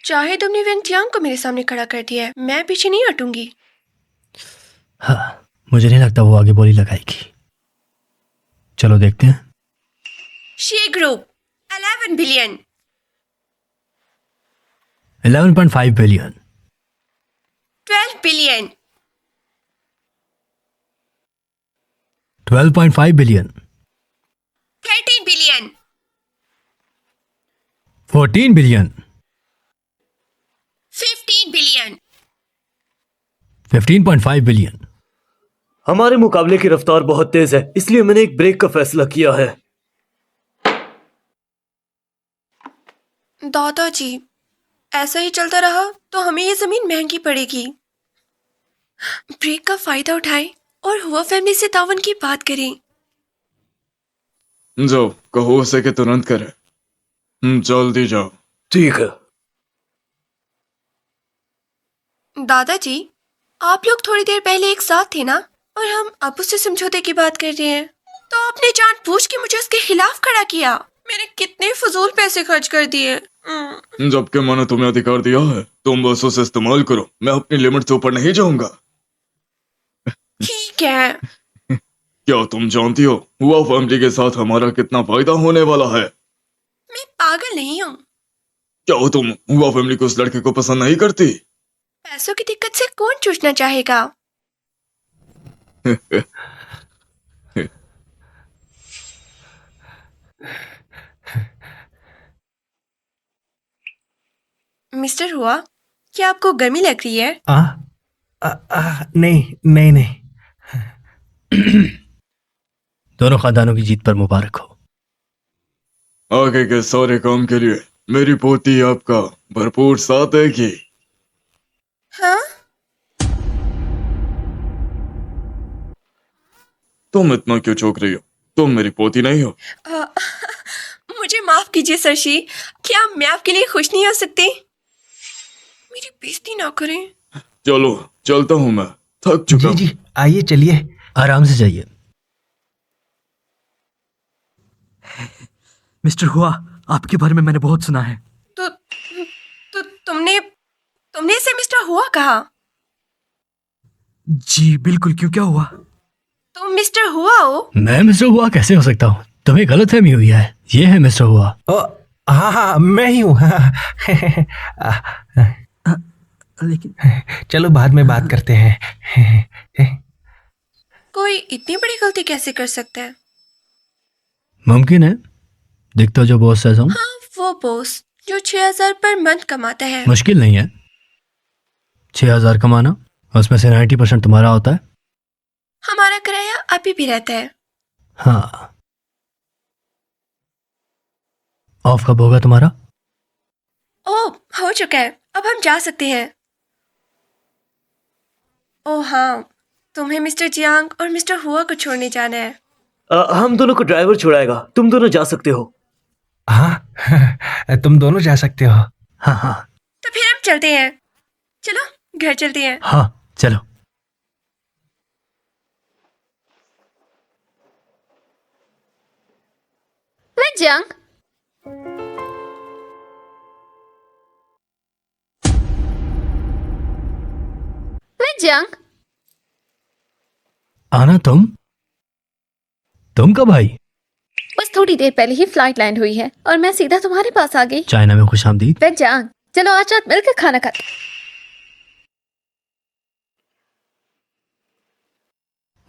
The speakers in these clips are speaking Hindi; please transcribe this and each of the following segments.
चाहे तुमने वेन जियांग को मेरे सामने खड़ा कर दिया है, मैं पीछे नहीं हटूंगी। हाँ, मुझे नहीं लगता वो आगे बोली लगाएगी। चलो देखते हैं। She group 11 billion 11.5 billion 12 billion 12.5 billion 13 billion 14 billion 15 billion 15.5 billion. हमारे मुकाबले की रफ्तार बहुत तेज है, इसलिए मैंने एक ब्रेक का फैसला किया है। दादाजी, ऐसा ही चलता रहा तो हमें ये जमीन महंगी पड़ेगी। ब्रेक का फायदा उठाएं और हुआ फैमिली से तावन की बात करें। जाओ, कहो उसे कि तुरंत करे। जल्दी जाओ। ठीक है। दादाजी, आप लोग थोड़ी देर पहले एक साथ थे ना, और हम अब उससे समझौते की बात कर रहे हैं, तो आपने जानबूझ के मुझे उसके खिलाफ खड़ा किया। मैंने कितने फजूल पैसे खर्च कर दिए। जबकि मैंने तुम्हें अधिकार दिया है, तुम बस उसे इस्तेमाल करो। मैं अपनी लिमिट से ऊपर नहीं जाऊंगा। ठीक है। क्या तुम जानती हो हुआ फैमिली के साथ हमारा कितना फायदा होने वाला है? मैं पागल नहीं हूँ। क्या तुम हुआ फैमिली को उस लड़के को पसंद नहीं करती? पैसों की दिक्कत से कौन जूझना चाहेगा? मिस्टर हुआ, क्या आपको गर्मी लग रही है? नहीं नहीं नहीं। दोनों खानदानों की जीत पर मुबारक हो। आगे के सारे काम के लिए मेरी पोती आपका भरपूर साथ देगी। हाँ? तुम इतना क्यों चौंक रही हो? तुम मेरी पोती नहीं हो। मुझे माफ कीजिए सरशी, क्या मैं आपके लिए खुश नहीं हो सकती? मेरी बेइज्जती ना करें। चलो चलता हूँ, मैं थक चुका हूँ। जी आइए चलिए। आराम से जाइए। मिस्टर हुआ, आपके बारे में मैंने बहुत सुना है। तो तुमने इसे मिस्टर हुआ कहा? जी बिल्कुल, क्यों, क्या हुआ? तुम मिस्टर हुआ हो? मैं मिस्टर हुआ कैसे हो सकता हूँ? तुम्हें गलतफहमी हुई है। ये है मिस्टर हुआ। हाँ मैं ही हूँ। लेकिन चलो बाद में बात करते हैं। कोई इतनी बड़ी गलती कैसे कर सकता है? मुमकिन है। दिखता जो बॉस जैसा हूँ। हाँ, वो बॉस जो 6,000 पर मंथ कमाता है। मुश्किल नहीं है 6,000 कमाना, उसमें से 90% तुम्हारा होता है। हमारा किराया अभी भी रहता है। हाँ। ऑफ कब होगा तुम्हारा? ओह, हो चुका है, अब हम जा सकते हैं। ओह हाँ, तुम्हें मिस्टर जियांग और मिस्टर हुआ को छोड़ने जाना है। हम दोनों को ड्राइवर छुड़ाएगा, तुम दोनों जा सकते हो। हाँ तुम दोनों जा सकते हो। हाँ हाँ तो फिर हम चलते हैं। चलो घर चलते हैं। हाँ चलो। वेन जियांग, वेन जियांग, आना तुम कब आई? बस थोड़ी देर पहले ही फ्लाइट लैंड हुई है और मैं सीधा तुम्हारे पास आ गई। चाइना में खुशामदीद। वेन जियांग, चलो आज रात मिलकर खाना खाते।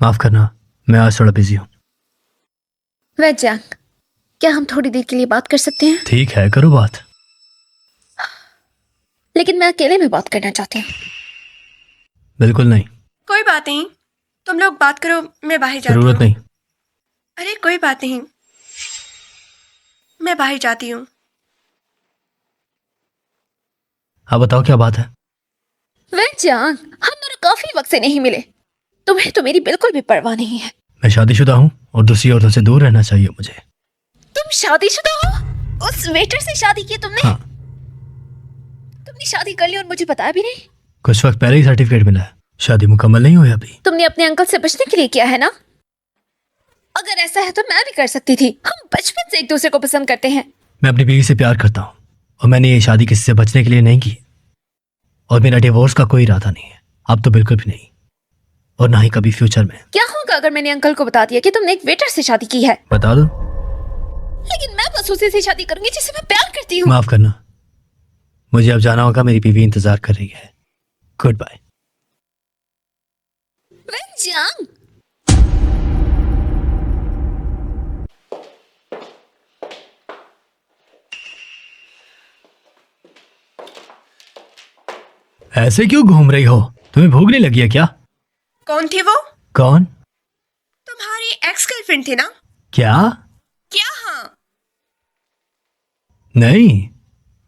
माफ करना, मैं आज थोड़ा बिजी हूँ। वेन जियांग, क्या हम थोड़ी देर के लिए बात कर सकते हैं? ठीक है, करो बात। लेकिन मैं अकेले में बात करना चाहती हूँ। बिल्कुल नहीं। कोई बात नहीं, तुम लोग बात करो, मैं बाहर जाती हूँ। जरूरत नहीं। अरे कोई बात नहीं, मैं बाहर जाती हूँ। आप बताओ क्या बात है? वेन जियांग, हम दोनों काफी वक्त से नहीं मिले। तुम्हें तो मेरी बिल्कुल भी परवाह नहीं है। मैं शादीशुदा हूँ और दूसरी औरतों से दूर रहना चाहिए मुझे। तुम शादीशुदा हो? उस वेटर से शादी की तुमने? हाँ। तुमने शादी कर ली और मुझे बताया भी नहीं? कुछ वक्त पहले ही सर्टिफिकेट मिला है, शादी मुकम्मल नहीं हुई अभी। तुमने अपने अंकल से बचने के लिए किया है ना? अगर ऐसा है तो मैं भी कर सकती थी। हम बचपन से एक दूसरे को पसंद करते हैं। मैं अपनी बीवी से प्यार करता हूँ और मैंने ये शादी किसी से बचने के लिए नहीं की, और मेरा डिवोर्स का कोई इरादा नहीं है, अब तो बिल्कुल भी नहीं, और ना ही कभी फ्यूचर में। क्या होगा अगर मैंने अंकल को बता दिया कि तुमने एक वेटर से शादी की है? बता दो। लेकिन मैं बस उसी से शादी करूंगी जिसे मैं प्यार करती हूँ। माफ करना, मुझे अब जाना होगा, मेरी बीवी इंतजार कर रही है। Good bye. वेंजांग, ऐसे क्यों घूम रही हो? तुम्हें भूख नहीं लगी है क्या? कौन थी वो? कौन? तुम्हारी एक्स गर्लफ्रेंड थी ना? क्या? क्या? हाँ। नहीं,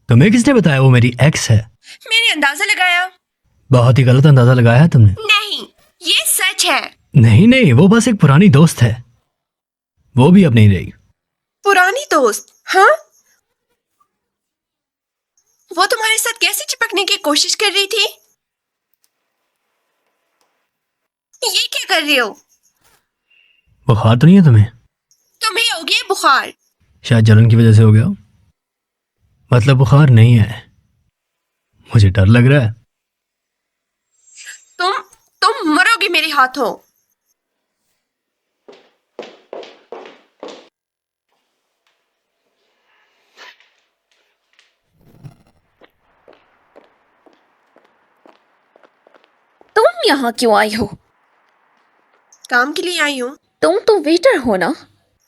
तुम्हें किसने बताया वो मेरी एक्स है? मैंने अंदाजा लगाया। बहुत ही गलत अंदाजा लगाया है तुमने। नहीं, ये सच है। नहीं नहीं, वो बस एक पुरानी दोस्त है, वो भी अब नहीं रही। पुरानी दोस्त? हाँ। वो तुम्हारे साथ कैसे चिपकने की कोशिश कर रही थी? ये क्या कर रही हो? बुखार तो नहीं है तुम्हें? तुम्हें हो गया बुखार? शायद जलन की वजह से हो गया। मतलब बुखार नहीं है, मुझे डर लग रहा है। तुम मरोगे मेरे हाथों। तुम यहाँ क्यों आई हो? काम के लिए आई हूँ। तुम तो वेटर हो ना?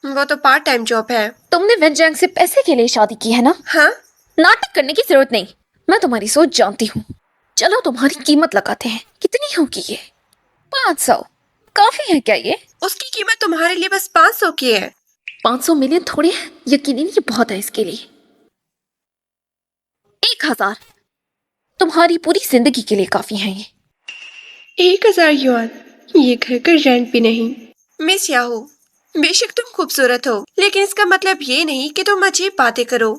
वो तो पार्ट टाइम जॉब है। तुमने वेंजांग से पैसे के लिए शादी की है ना? हाँ। नाटक करने की जरूरत नहीं, मैं तुम्हारी सोच जानती हूँ। चलो तुम्हारी कीमत लगाते हैं। कितनी होगी ये? 500 काफी है क्या ये? उसकी कीमत तुम्हारे लिए बस 500 की है। 500 मिलियन थोड़ी है, यकीनन ये बहुत है इसके लिए। 1000 तुम्हारी पूरी जिंदगी के लिए काफी है ये। 1000 युआन? ये घर का रेंट भी नहीं। मिस याहू, बेशक तुम खूबसूरत हो, लेकिन इसका मतलब ये नहीं कि तुम अजीब बातें करो।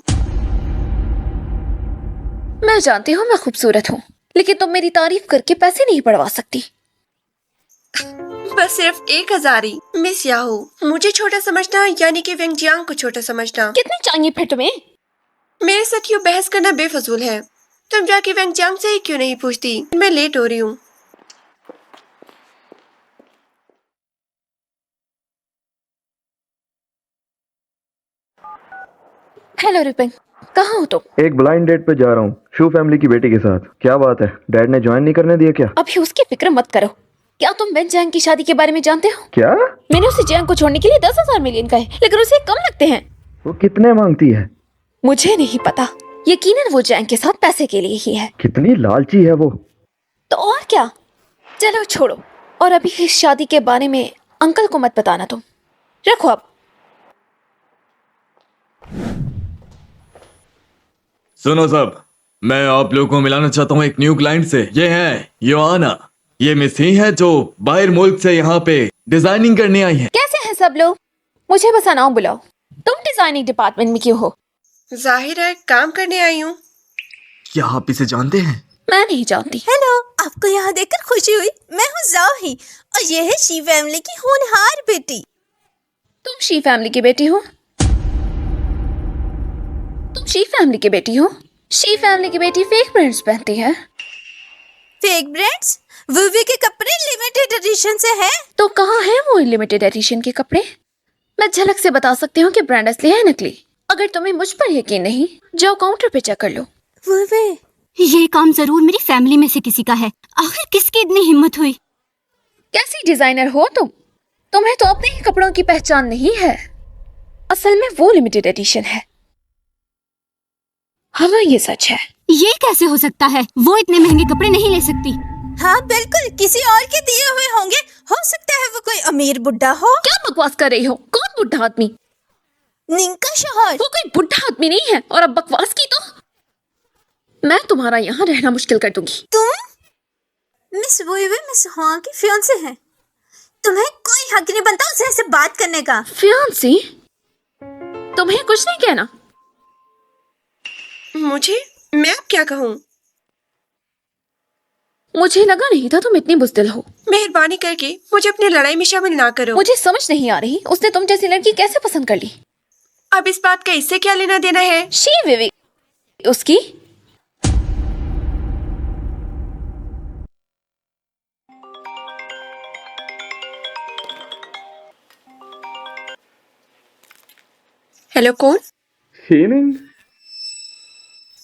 मैं जानती हूँ मैं खूबसूरत हूँ, लेकिन तुम मेरी तारीफ करके पैसे नहीं बढ़वा सकती। बस सिर्फ 1000 ही। मिस याहू, मुझे छोटा समझना यानी कि वेंगजियांग को छोटा समझना। कितनी चाहिए फिर तुम्हें? मेरे साथ यूँ बहस करना बेफजूल है। तुम जाके वेंगजियांग से ही क्यों नहीं पूछती? मैं लेट हो रही हूँ। हेलो रिपिंग, कहाँ हो तुम? एक ब्लाइंड डेट पे जा रहा हूँ, शू फैमिली की बेटी के साथ। क्या बात है, डैड ने ज्वाइन नहीं करने दिया क्या? अभी उसकी फिक्र मत करो। क्या तुम वेंजांग की शादी के बारे में जानते हो? क्या? मैंने उसे जैंग को छोड़ने के लिए 10,000 मिलियन कहे, लेकिन उसे कम लगते हैं। वो कितने मांगती है? मुझे नहीं पता, यकीनन वो जैंग के साथ पैसे के लिए ही है। कितनी लालची है वो। तो और क्या, चलो छोड़ो। और अभी इस शादी के बारे में अंकल को मत बताना तुम। रखो अब। सुनो सब, मैं आप लोगों को मिलाना चाहता हूँ एक न्यू क्लाइंट से। ये है योआना। ये मिस ही है जो बाहर मुल्क से यहाँ पे डिजाइनिंग करने आई है। कैसे हैं सब लोग? मुझे बस नाम बुलाओ। तुम डिजाइनिंग डिपार्टमेंट में क्यों हो? जाहिर है काम करने आई हूँ। क्या आप इसे जानते हैं? मैं नहीं जानती। हेलो, आपको यहाँ देखकर खुशी हुई। मैं हूँ जाही और ये है शी फैमिली की होनहार बेटी। तुम शी फैमिली की बेटी हो? तुम शी फैमिली की बेटी हो? शी फैमिली की बेटी फेक ब्रांड्स पहनती है। Fake brands? वुवी के कपड़े लिमिटेड एडिशन से हैं। तो कहाँ है वो लिमिटेड एडिशन के कपड़े? मैं झलक से बता सकती हूँ कि ब्रांड असली है नकली। अगर तुम्हें मुझ पर यकीन नहीं, जाओ काउंटर पे चेक कर लो। वुवी, ये काम जरूर मेरी फैमिली में से किसी का है। आखिर किसकी इतनी हिम्मत हुई? कैसी डिजाइनर हो तुम? तुम्हें तो अपने ही कपड़ों की पहचान नहीं है। असल में वो लिमिटेड एडिशन है। हाँ, ये सच है। ये कैसे हो सकता है? वो इतने महंगे कपड़े नहीं ले सकती। हाँ बिल्कुल, किसी और के दिए हुए होंगे। हो सकता है वो कोई अमीर बुड्ढा हो। क्या बकवास कर रही हो? कौन बुढ़ा आदमी? निंका शोहर। वो कोई बुढ़ा आदमी नहीं है। और अब बकवास की तो मैं तुम्हारा यहाँ रहना मुश्किल कर दूंगी। तुम मिस वुवी मिस हुआ की फियांसे हैं। तुम्हें कोई हक नहीं बनता उससे ऐसे बात करने का। फियांसी? तुम्हें कुछ नहीं कहना? मुझे? मैं अब क्या कहूँ? मुझे लगा नहीं था तुम इतनी बुज़दिल हो। मेहरबानी करके मुझे अपनी लड़ाई में शामिल ना करो। मुझे समझ नहीं आ रही उसने तुम जैसी लड़की कैसे पसंद कर ली। अब इस बात का इससे क्या लेना देना है? शी विवी, उसकी? हेलो, कौन? शीनिंग,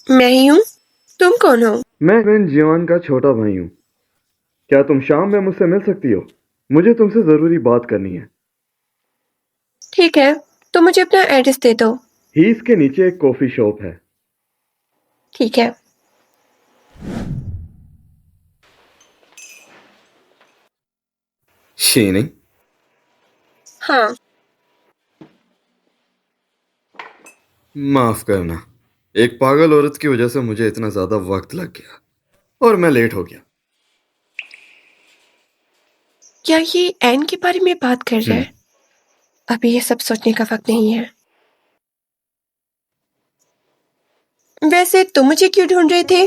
मैं ही हूँ। तुम कौन हो? मैं बेन जियान का छोटा भाई हूँ। क्या तुम शाम में मुझसे मिल सकती हो? मुझे तुमसे जरूरी बात करनी है। ठीक है, तो मुझे अपना एड्रेस दे दो। हीस के नीचे एक कॉफी शॉप है। ठीक है। शीनिंग, हाँ। माफ करना, एक पागल औरत की वजह से मुझे इतना ज्यादा वक्त लग गया और मैं लेट हो गया। क्या ये एन के बारे में बात कर रहे हैं? अभी ये सब सोचने का वक्त नहीं है। वैसे तुम मुझे क्यों ढूंढ रहे थे?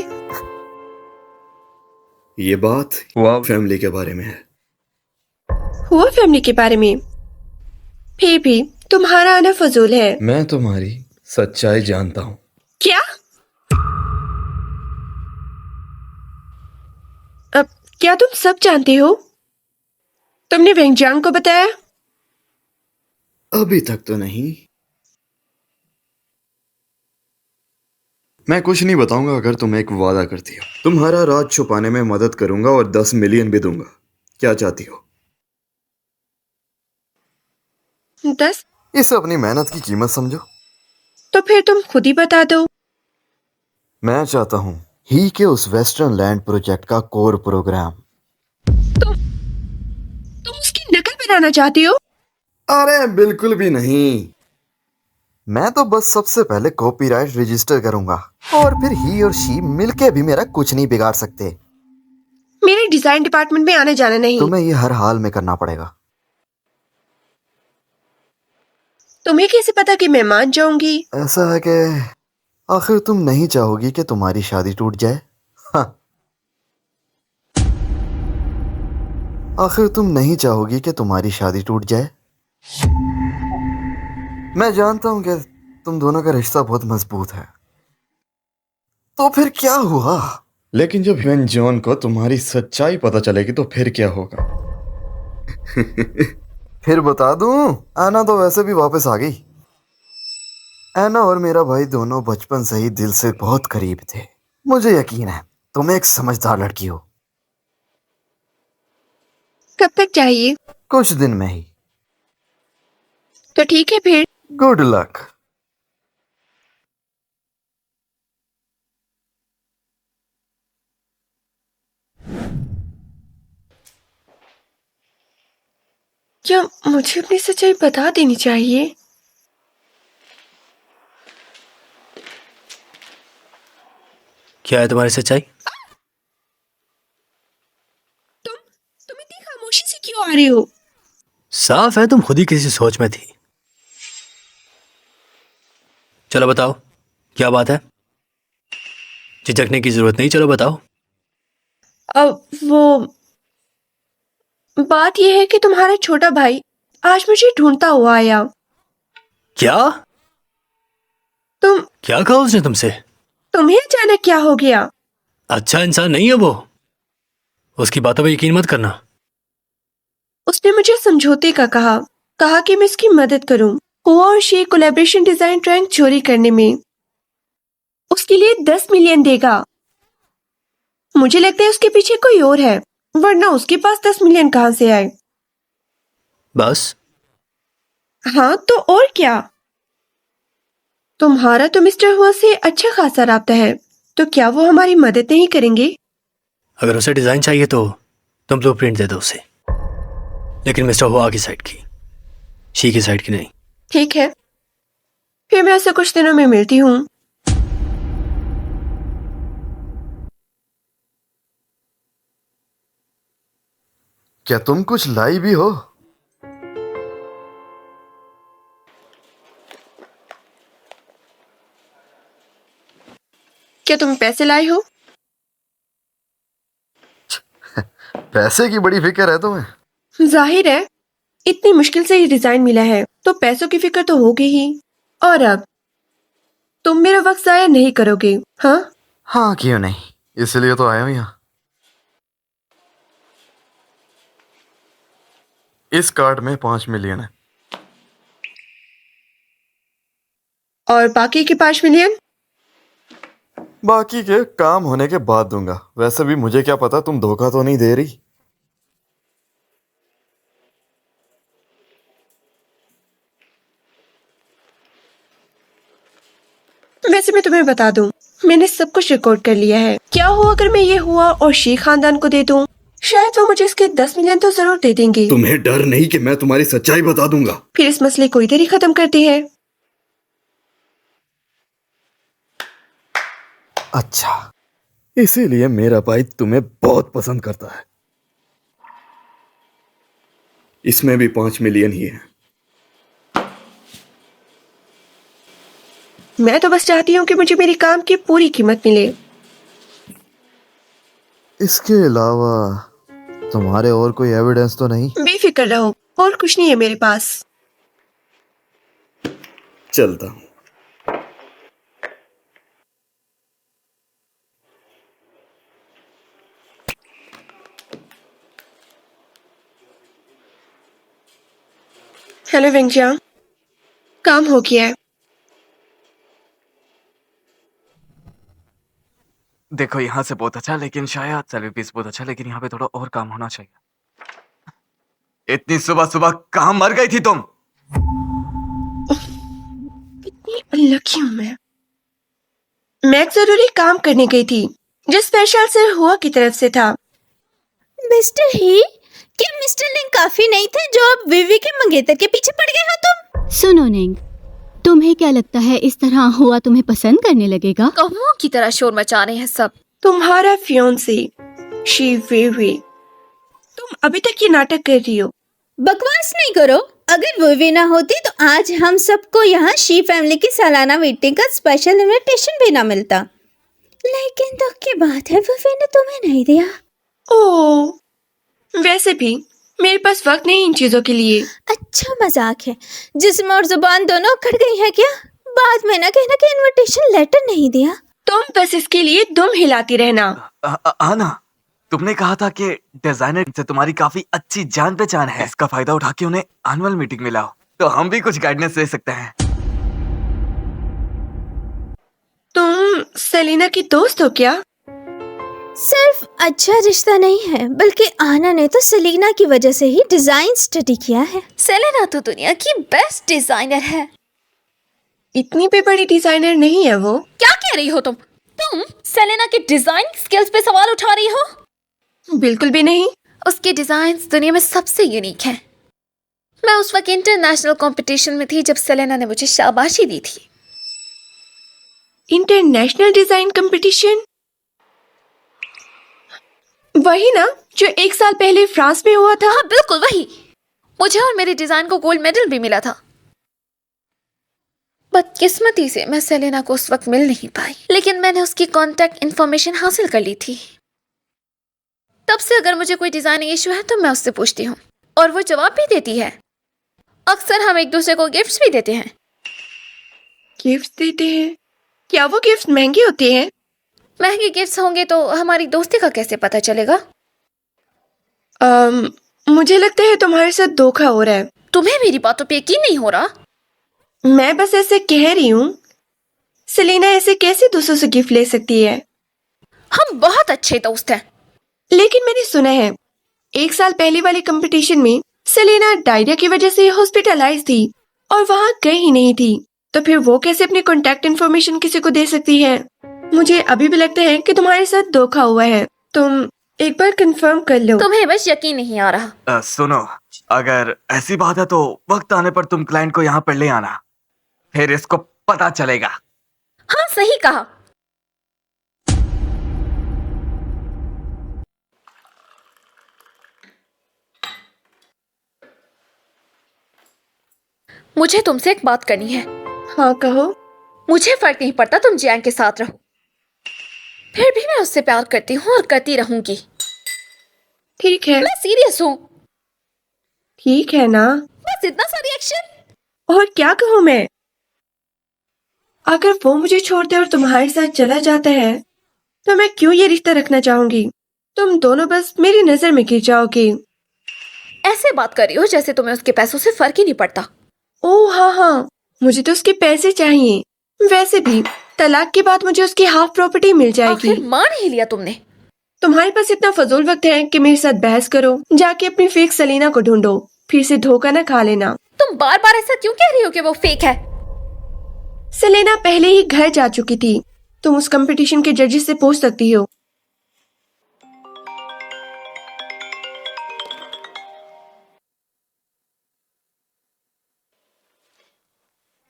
ये बात हुआ फैमिली के बारे में है। हुआ फैमिली के बारे में? फिर भी तुम्हारा आना फजूल है। मैं तुम्हारी सच्चाई जानता हूँ। क्या? अब क्या तुम सब जानते हो? तुमने वेंगजांग को बताया? अभी तक तो नहीं। मैं कुछ नहीं बताऊंगा अगर तुम एक वादा करती हो। तुम्हारा राज छुपाने में मदद करूंगा और 10 मिलियन भी दूंगा। क्या चाहती हो? 10? इसे अपनी मेहनत की कीमत समझो। तो फिर तुम खुद ही बता दो। मैं चाहता हूँ ही के उस वेस्टर्न लैंड प्रोजेक्ट का कोर प्रोग्राम। तुम उसकी नकल बनाना चाहती हो? अरे बिल्कुल भी नहीं। मैं तो बस सबसे पहले कॉपीराइट रजिस्टर करूंगा और फिर ही और शी मिलके भी मेरा कुछ नहीं बिगाड़ सकते। मेरे डिजाइन डिपार्टमेंट में आने जाना नहीं। तुम्हें ये हर हाल में करना पड़ेगा। तुम्हें कैसे पता कि मैं मान जाऊंगी? ऐसा है कि आखिर तुम नहीं चाहोगी कि तुम्हारी शादी टूट जाए? हाँ। आखिर तुम नहीं चाहोगी कि तुम्हारी शादी टूट जाए? मैं जानता हूं कि तुम दोनों का रिश्ता बहुत मजबूत है। तो फिर क्या हुआ? लेकिन जब ह्वेन जॉन को तुम्हारी सच्चाई पता चलेगी तो फिर क्या होगा? फिर बता दूं, एना तो वैसे भी वापस आ गई। एना और मेरा भाई दोनों बचपन से ही दिल से बहुत करीब थे। मुझे यकीन है तुम एक समझदार लड़की हो। कब तक चाहिए? कुछ दिन में ही। तो ठीक है फिर। Good luck. क्या मुझे अपनी सच्चाई बता देनी चाहिए? क्या है तुम्हारी सच्चाई? तुम इतनी खामोशी से क्यों आ रहे हो? साफ है तुम खुद ही किसी सोच में थी। चलो बताओ, क्या बात है? झिझकने की जरूरत नहीं, चलो बताओ। अब वो बात यह है कि तुम्हारा छोटा भाई आज मुझे ढूंढता हुआ आया। क्या? तुम क्या कहा उसने तुमसे? तुम्हें अचानक क्या हो गया? अच्छा इंसान नहीं है वो। उसकी बातों पर यकीन मत करना। उसने मुझे समझौते का कहा कि मैं इसकी मदद करूं हुआ और शी कोलैबोरेशन डिजाइन ड्राइंग चोरी करने में। उसके लिए 10 मिलियन देगा। मुझे लगता है उसके पीछे कोई और है, वरना उसके पास 10 मिलियन कहां से आए? बस? हाँ तो और क्या? तुम्हारा तो मिस्टर हुआ से अच्छा खासा राब्ता है, तो क्या वो हमारी मदद नहीं करेंगे? अगर उसे डिजाइन चाहिए तो तुम ब्लूप्रिंट दे दो उसे, लेकिन मिस्टर हुआ की साइड की, शी की साइड की नहीं। ठीक है, फिर मैं उसे कुछ दिनों में मिलती हूँ। क्या तुम कुछ लाई भी हो? क्या तुम पैसे लाए हो? पैसे की बड़ी फिक्र है तुम्हें। जाहिर है, इतनी मुश्किल से ये डिजाइन मिला है तो पैसों की फिक्र तो होगी ही। और अब तुम मेरा वक्त जाया नहीं करोगे, हाँ? हाँ क्यों नहीं, इसलिए तो आया हूँ यहाँ। इस कार्ड में 5 मिलियन है। और बाकी के 5 मिलियन? बाकी के काम होने के बाद दूंगा। वैसे भी मुझे क्या पता तुम धोखा तो नहीं दे रही। वैसे मैं तुम्हें बता दूं, मैंने सब कुछ रिकॉर्ड कर लिया है। क्या हो अगर मैं ये हुआ और शेख खानदान को दे दूं? शायद वो मुझे इसके 10 मिलियन तो जरूर दे देंगे। तुम्हें डर नहीं कि मैं तुम्हारी सच्चाई बता दूंगा? फिर इस मसले को इधर ही खत्म करते हैं। अच्छा, इसीलिए मेरा भाई तुम्हें बहुत पसंद करता है। इसमें भी 5 मिलियन ही है। मैं तो बस चाहती हूँ कि मुझे मेरे काम की पूरी कीमत मिले। इसके अलावा तुम्हारे और कोई एविडेंस तो नहीं? बेफिक्र रहो, और कुछ नहीं है मेरे पास। चलता हूँ। हेलो वेंकजिया, काम हो गया है। देखो यहाँ से बहुत अच्छा, लेकिन शायद सैलरी पीस बहुत अच्छा, लेकिन यहाँ पे थोड़ा और काम होना चाहिए। इतनी सुबह सुबह कहाँ मर गई थी तुम? कितनी अनलकी हूँ मैं एक जरूरी काम करने गई थी जो स्पेशल से हुआ की तरफ से था। मिस्टर ही, क्या मिस्टर लिंग काफी नहीं थे जो अब विवी के मंगेतर के पीछे पड़ गए हो तुम? सुनो निंग, तुम्हें क्या लगता है इस तरह हुआ तुम्हें पसंद करने लगेगा? कौओं की तरह शोर मचा रहे हैं सब। तुम्हारा फियोंसे शी वेवे, तुम अभी तक ये नाटक कर रही हो। बकवास नहीं करो। अगर विवी ना होती तो आज हम सबको यहाँ शी फैमिली की सालाना मीटिंग का स्पेशल इनविटेशन भी ना मिलता। लेकिन दुख की बात है विवी ने तुम्हें नहीं दिया। ओह, वैसे भी मेरे पास वक्त नहीं इन चीजों के लिए। अच्छा मजाक है। जिस्म और जुबान दोनों अकड़ गई है क्या? बाद में ना कहना कि इनविटेशन लेटर नहीं दिया। तुम बस इसके लिए दुम हिलाती रहना। आना, तुमने कहा था कि डिजाइनर से तुम्हारी काफी अच्छी जान पहचान है। इसका फायदा उठा के उन्हें एनुअल मीटिंग में लाओ, तो हम भी कुछ गाइडेंस ले सकते हैं। तुम सेलिना की दोस्त हो क्या? सिर्फ अच्छा रिश्ता नहीं है, बल्कि आना ने तो सेलिना की वजह से ही डिजाइन स्टडी किया है। सेलेना तो दुनिया की बेस्ट डिजाइनर है। इतनी भी बड़ी डिजाइनर नहीं है वो। क्या कह रही हो तुम सेलेना के डिजाइन स्किल्स पे सवाल उठा रही हो? बिल्कुल भी नहीं। उसके डिजाइन दुनिया में सबसे यूनिक हैं। मैं उस वक्त इंटरनेशनल कंपटीशन में थी जब सेलेना ने मुझे शाबाशी दी थी। International design competition? वही ना जो 1 साल पहले फ्रांस में हुआ था? हाँ बिल्कुल वही। मुझे और मेरे डिजाइन को गोल्ड मेडल भी मिला था। बदकिस्मती से मैं सेलेना को उस वक्त मिल नहीं पाई, लेकिन मैंने उसकी कांटेक्ट इंफॉर्मेशन हासिल कर ली थी। तब से अगर मुझे कोई डिजाइनिंग इशू है तो मैं उससे पूछती हूँ और वो जवाब भी देती है। अक्सर हम एक दूसरे को गिफ्ट्स भी देते हैं। गिफ्ट देते हैं? क्या वो गिफ्ट महंगे होते हैं? महंगे गिफ्ट्स होंगे तो हमारी दोस्ती का कैसे पता चलेगा? मुझे लगता है तुम्हारे साथ धोखा हो रहा है। तुम्हें मेरी बातों पे यकीन नहीं हो रहा? मैं बस ऐसे कह रही हूँ। सेलिना ऐसे कैसे दूसरों से गिफ्ट ले सकती है? हम बहुत अच्छे दोस्त हैं। लेकिन मैंने सुना है 1 साल पहले वाले कंपटीशन में सेलिना डायरिया की वजह से हॉस्पिटलाइज थी और वहाँ गई ही नहीं थी। तो फिर वो कैसे अपनी कॉन्टेक्ट इन्फॉर्मेशन किसी को दे सकती है? मुझे अभी भी लगता है कि तुम्हारे साथ धोखा हुआ है। तुम एक बार कंफर्म कर लो। तुम्हें बस यकीन नहीं आ रहा। सुनो, अगर ऐसी बात है तो वक्त आने पर तुम क्लाइंट को यहाँ पर ले आना, फिर इसको पता चलेगा। हाँ सही कहा। मुझे तुमसे एक बात करनी है। हाँ कहो। मुझे फर्क नहीं पड़ता तुम जियांग के साथ रहो, फिर भी मैं उससे प्यार करती हूँ और करती रहूंगी। ठीक है। मैं सीरियस हूँ। ठीक है ना? बस इतना सा रिएक्शन। और क्या कहूँ मैं? अगर वो मुझे छोड़ दे और तुम्हारे साथ चला जाता है तो मैं क्यों ये रिश्ता रखना चाहूंगी। तुम दोनों बस मेरी नजर में गिर जाओगे। ऐसे बात कर रही हो जैसे तुम्हें उसके पैसों से फर्क ही नहीं पड़ता। ओह हाँ हाँ, मुझे तो उसके पैसे चाहिए। वैसे भी तलाक के बाद मुझे उसकी हाफ प्रॉपर्टी मिल जाएगी। आखिर मान ही लिया तुमने। तुम्हारे पास इतना फजूल वक्त है कि मेरे साथ बहस करो। जाके अपनी फेक सलीना को ढूंढो, फिर से धोखा न खा लेना। तुम बार बार ऐसा क्यों कह रही हो कि वो फेक है? सलीना पहले ही घर जा चुकी थी। तुम उस कंपटीशन के जजेस से पूछ सकती हो।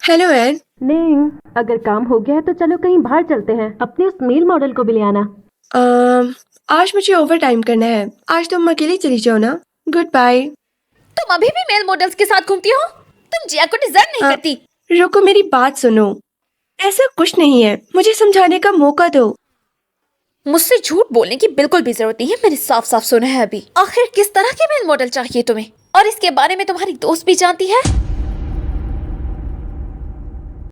Hello Ann. नहीं, अगर काम हो गया है तो चलो कहीं बाहर चलते हैं। अपने उस मेल मॉडल को भी ले आना। आज मुझे ओवर टाइम करना है। आज तुम अकेली चली जाओ ना। Good bye. तुम अभी भी मेल मॉडल्स के साथ घूमती हो? तुम जिया को डिजर्व नहीं करती। रुको, मेरी बात सुनो। ऐसा कुछ नहीं है, मुझे समझाने का मौका दो। मुझसे झूठ बोलने की बिल्कुल भी जरूरत नहीं है। मैंने साफ साफ सुना है अभी। आखिर किस तरह के मेल मॉडल चाहिए तुम्हें? और इसके बारे में तुम्हारी दोस्त भी जानती है।